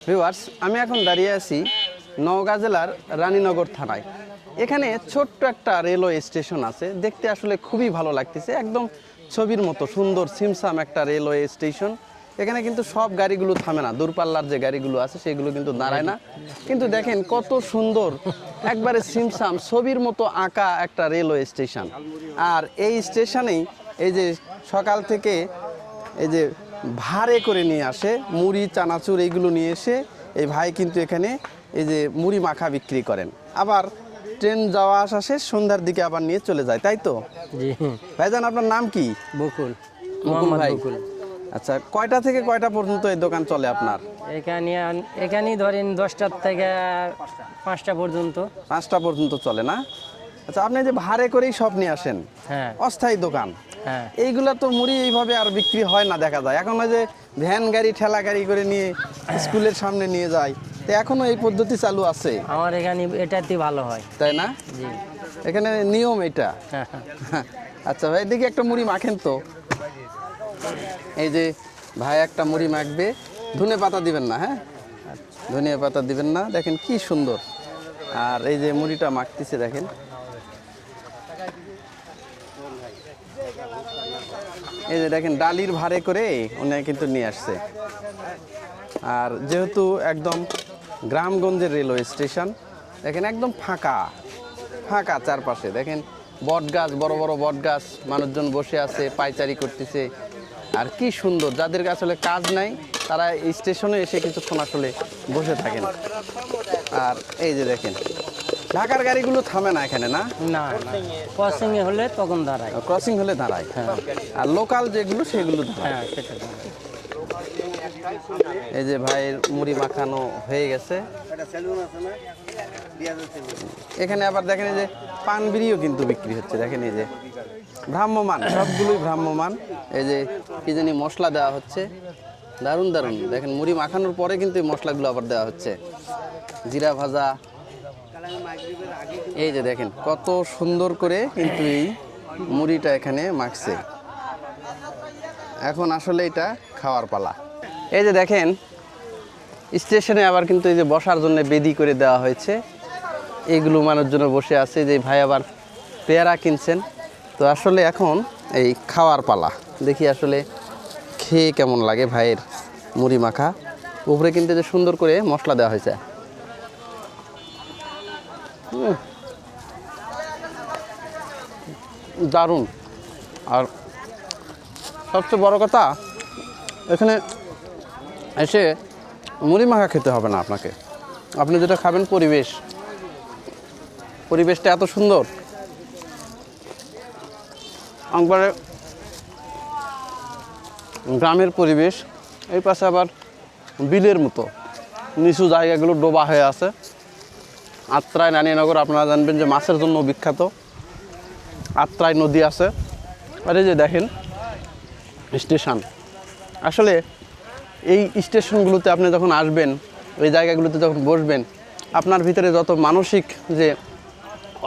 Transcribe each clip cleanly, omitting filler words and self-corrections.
Viewers, আমি এখন দাঁড়িয়ে আছি নওগাঁ জেলার রানীনগর থানায়। এখানে ছোট্ট একটা রেলওয়ে স্টেশন আছে, দেখতে আসলে খুবই ভালো লাগতেছে, একদম ছবির মতো সুন্দর সিমসাম একটা রেলওয়ে স্টেশন। এখানে কিন্তু সব গাড়িগুলো থামে না, দূরপাল্লার যে গাড়িগুলো আছে সেগুলো কিন্তু দাঁড়ায় না। কিন্তু দেখেন কত সুন্দর, একবারে সিমসাম ছবির মতো আঁকা একটা রেলওয়ে স্টেশন। আর এই স্টেশনেই এই যে সকাল থেকে এই যে ভাড়ে করে নিয়ে আসে মুড়ি চানাচুর এইগুলো নিয়ে এসে এই ভাই কিন্তু এখানে এই যে মুড়ি মাখা বিক্রি করেন। আবার ট্রেন যাওয়া আসা শেষ, সন্ধ্যার দিকে আবার নিয়ে চলে যায়, তাই তো? জি ভাইজান, আপনার নাম কি? বকুল, বকুল ভাই। বকুল। আচ্ছা, কয়টা থেকে কয়টা পর্যন্ত এই দোকান চলে আপনার? এখানেই ধরেন 10টার থেকে 5টা পর্যন্ত। 5টা পর্যন্ত চলে না? আচ্ছা, আপনি যে ভাড়ে করেই সব নিয়ে আসেন? হ্যাঁ অস্থায়ী দোকান। হ্যাঁ। এইগুলা তো মুড়ি এইভাবে আর বিক্রি হয় না দেখা যায়। এখন ওই যে ভ্যান গাড়ি ঠেলা গাড়ি করে নিয়ে স্কুলের সামনে নিয়ে যায়, তো এখনো এই পদ্ধতি চালু আছে? আমার এখানে এটাতে ভালো হয়। তাই না? জি। এখানে নিয়ম এটা। হ্যাঁ হ্যাঁ। আচ্ছা ভাই, দেখি একটা মুড়ি মাখেন তো। এই যে ভাই একটা মুড়ি মাখবে, ধনে পাতা দিবেন না, হ্যাঁ ধনিয়া পাতা দিবেন না। দেখেন কি সুন্দর। আর এই যে মুড়িটা মাখতেছে দেখেন, এই যে দেখেন ডালির ভাড়ে করে উনি কিন্তু নিয়ে আসছে। আর যেহেতু একদম গ্রামগঞ্জের রেলওয়ে স্টেশন, দেখেন একদম ফাঁকা ফাঁকা চারপাশে। দেখেন বট গাছ, বড় বড় বট গাছ, মানুষজন বসে আছে, পাইচারি করতেছে। আর কি সুন্দর, যাদের আসলে কাজ নাই তারা এই স্টেশনে এসে কিছুক্ষণ আসলে বসে থাকেন। আর এই যে দেখেন ঢাকার গাড়িগুলো থামে না এখানে, না? না, ক্রসিং এ হলে তখন দাঁড়ায়। ক্রসিং হলে দাঁড়ায়, হ্যাঁ আর লোকাল যেগুলো সেগুলো দাঁড়ায়। হ্যাঁ, সেটা দাঁড়ায়। এই যে ভাইয়ের মুড়ি মাখানো হয়ে গেছে। এখানে আবার দেখেন এই যে পান বিড়িও কিন্তু বিক্রি হচ্ছে। দেখেন এই যে ভ্রাম্যমান, সবগুলোই ভ্রাম্যমান। এই যে কি জানি মশলা দেওয়া হচ্ছে, দারুণ দারুণ। দেখেন মুড়ি মাখানোর পরে কিন্তু এই মশলাগুলো আবার দেওয়া হচ্ছে, জিরা ভাজা। এই যে দেখেন কত সুন্দর করে কিন্তু এই মুড়িটা এখানে মাখছে। এখন আসলে এটা খাওয়ার পালা। এই যে দেখেন স্টেশনে আবার কিন্তু এই যে বসার জন্য বেদি করে দেওয়া হয়েছে, এইগুলো মানুষজন বসে আছে। যে ভাই আবার পেয়ারা কিনছেন। তো আসলে এখন এই খাওয়ার পালা, দেখি আসলে খেয়ে কেমন লাগে ভাইয়ের মুড়ি মাখা। উপরে কিন্তু যে সুন্দর করে মশলা দেওয়া হয়েছে, দারুণ। আর সবচেয়ে বড় কথা, এখানে এসে মুড়ি মাখা খেতে হবে না আপনাকে, আপনি যেটা খাবেন পরিবেশটা এত সুন্দর। একবারে গ্রামের পরিবেশ, এই পাশে আবার বিলের মতো নিচু জায়গাগুলো ডোবা হয়ে আছে। আত্রাই রানীনগর আপনারা জানবেন যে মাছের জন্য বিখ্যাত, আত্রাই নদী আছে। আর এই যে দেখেন স্টেশন, আসলে এই স্টেশনগুলোতে আপনি যখন আসবেন, ওই জায়গাগুলোতে যখন বসবেন, আপনার ভিতরে যত মানসিক যে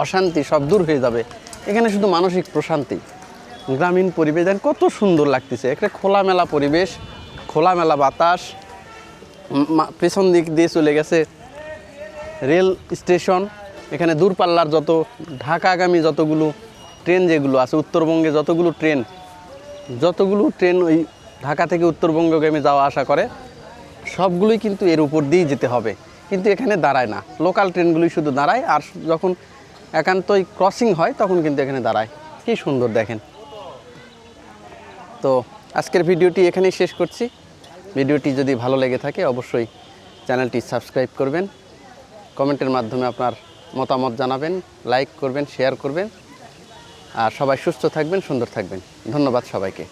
অশান্তি সব দূর হয়ে যাবে। এখানে শুধু মানসিক প্রশান্তি, গ্রামীণ পরিবেশ। দেখেন কত সুন্দর লাগতেছে, একটা খোলামেলা পরিবেশ, খোলামেলা বাতাস। পেছন দিক দিয়ে চলে গেছে রেল স্টেশন। এখানে দূরপাল্লার যত ঢাকাগামী যতগুলো ট্রেন যেগুলো আছে, উত্তরবঙ্গে যতগুলো ট্রেন ওই ঢাকা থেকে উত্তরবঙ্গগামী যাওয়া আসা করে, সবগুলোই কিন্তু এর উপর দিয়েই যেতে হবে। কিন্তু এখানে দাঁড়ায় না, লোকাল ট্রেনগুলোই শুধু দাঁড়ায়। আর যখন একান্তই ক্রসিং হয় তখন কিন্তু এখানে দাঁড়ায়। কি সুন্দর দেখেন। তো আজকের ভিডিওটি এখানেই শেষ করছি। ভিডিওটি যদি ভালো লেগে থাকে অবশ্যই চ্যানেলটি সাবস্ক্রাইব করবেন, কমেন্টের মাধ্যমে আপনার মতামত জানাবেন, লাইক করবেন, শেয়ার করবেন। আর সবাই সুস্থ থাকবেন, সুন্দর থাকবেন। ধন্যবাদ সবাইকে।